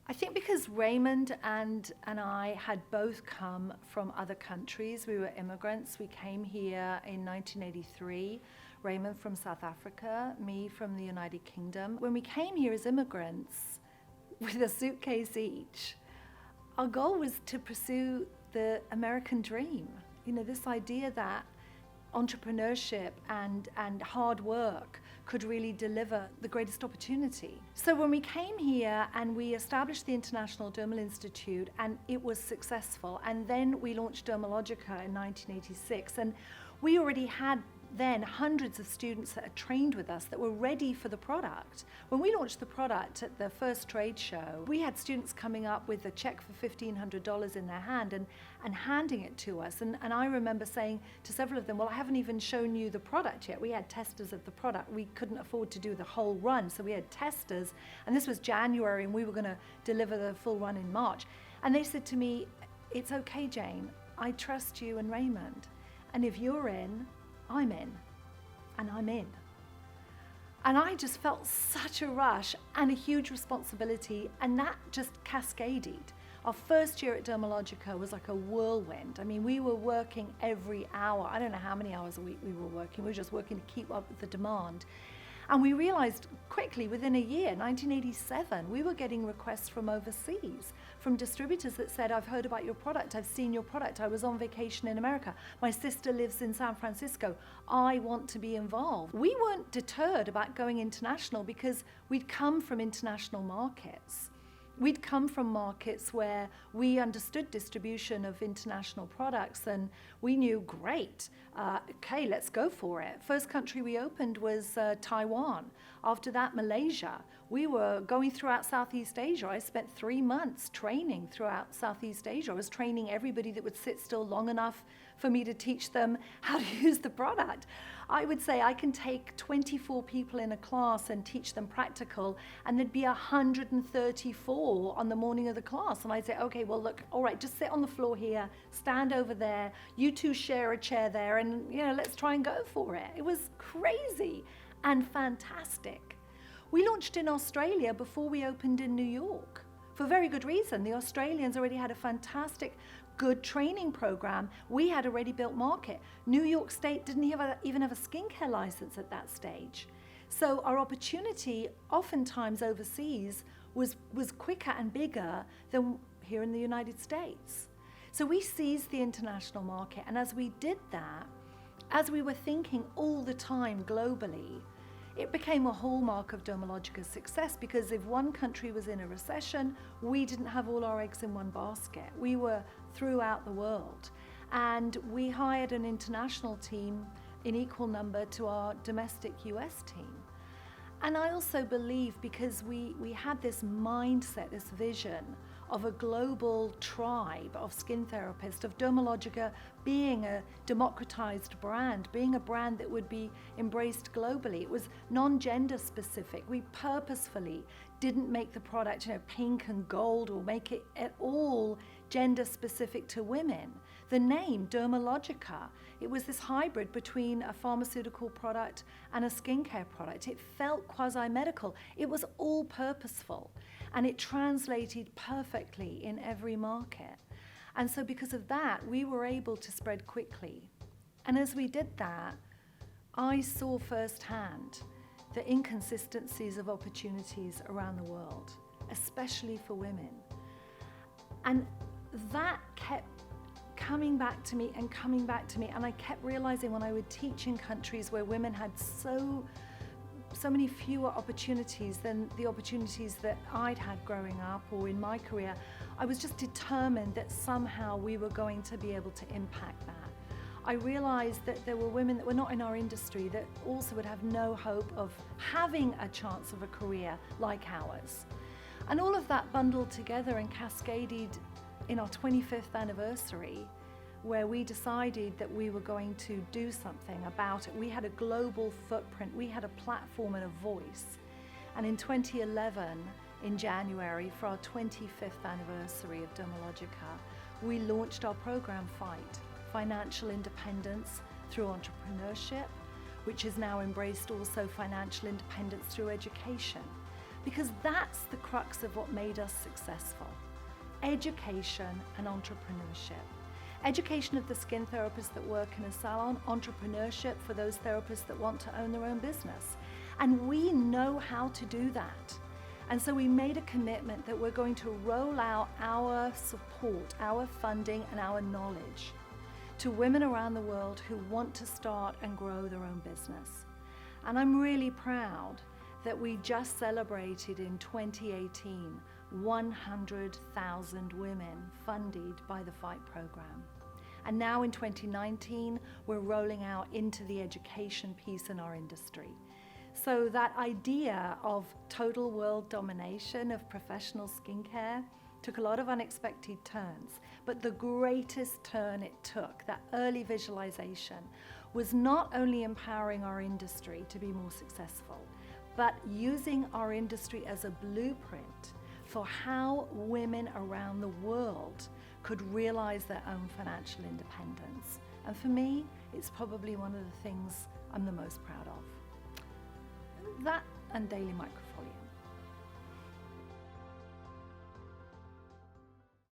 I think because Raymond and I had both come from other countries. We were immigrants. We came here in 1983. Raymond from South Africa, me from the United Kingdom. When we came here as immigrants with a suitcase each, our goal was to pursue the American dream. You know, this idea that entrepreneurship and hard work could really deliver the greatest opportunity. So when we came here and we established the International Dermal Institute, and it was successful, and then we launched Dermalogica in 1986, and we already had then hundreds of students that had trained with us that were ready for the product. When we launched the product at the first trade show, we had students coming up with a check for $1,500 in their hand and handing it to us. And I remember saying to several of them, well, I haven't even shown you the product yet. We had testers of the product. We couldn't afford to do the whole run, so we had testers. And this was January, and we were going to deliver the full run in March. And they said to me, it's okay, Jane. I trust you and Raymond. And if you're in, I'm in, and I'm in. And I just felt such a rush and a huge responsibility, and that just cascaded. Our first year at Dermalogica was like a whirlwind. I mean, we were working every hour. I don't know how many hours a week we were working. We were just working to keep up with the demand. And we realized quickly, within a year, 1987, we were getting requests from overseas, from distributors that said, I've heard about your product, I've seen your product, I was on vacation in America, my sister lives in San Francisco, I want to be involved. We weren't deterred about going international because we'd come from international markets. We'd come from markets where we understood distribution of international products, and we knew, great, okay, let's go for it. First country we opened was Taiwan. After that, Malaysia. We were going throughout Southeast Asia. I spent 3 months training throughout Southeast Asia. I was training everybody that would sit still long enough for me to teach them how to use the product. I would say I can take 24 people in a class and teach them practical, and there'd be 134 on the morning of the class. And I'd say, okay, well, look, all right, just sit on the floor here, stand over there, you two share a chair there, and let's try and go for it. It was crazy and fantastic. We launched in Australia before we opened in New York, for very good reason. The Australians already had a fantastic, good training program. We had a ready-built market. New York State didn't even have a skincare license at that stage. So our opportunity, oftentimes overseas, was quicker and bigger than here in the United States. So we seized the international market, and as we did that, as we were thinking all the time globally, it became a hallmark of Dermalogica's success, because if one country was in a recession, we didn't have all our eggs in one basket. We were throughout the world. And we hired an international team in equal number to our domestic US team. And I also believe, because we had this mindset, this vision of a global tribe of skin therapists, of Dermalogica being a democratized brand, being a brand that would be embraced globally. It was non-gender specific. We purposefully didn't make the product pink and gold, or make it at all gender specific to women. The name Dermalogica, it was this hybrid between a pharmaceutical product and a skincare product. It felt quasi-medical. It was all purposeful, and it translated perfectly in every market. And so because of that, we were able to spread quickly. And as we did that, I saw firsthand the inconsistencies of opportunities around the world, especially for women. And that kept coming back to me and coming back to me. And I kept realizing, when I would teach in countries where women had so many fewer opportunities than the opportunities that I'd had growing up or in my career, I was just determined that somehow we were going to be able to impact that. I realized that there were women that were not in our industry that also would have no hope of having a chance of a career like ours. And all of that bundled together and cascaded in our 25th anniversary, where we decided that we were going to do something about it. We had a global footprint, we had a platform and a voice. And in 2011, in January, for our 25th anniversary of Dermalogica, we launched our program Fight, Financial Independence through Entrepreneurship, which has now embraced also financial independence through education. because that's the crux of what made us successful. Education and entrepreneurship. Education of the skin therapists that work in a salon, entrepreneurship for those therapists that want to own their own business. And we know how to do that. And so we made a commitment that we're going to roll out our support, our funding, and our knowledge to women around the world who want to start and grow their own business. And I'm really proud that we just celebrated in 2018 100,000 women funded by the FIGHT program. And now in 2019, we're rolling out into the education piece in our industry. So that idea of total world domination of professional skincare took a lot of unexpected turns, but the greatest turn it took, that early visualization, was not only empowering our industry to be more successful, but using our industry as a blueprint for how women around the world could realize their own financial independence. And for me, it's probably one of the things I'm the most proud of. That and daily microfoliation.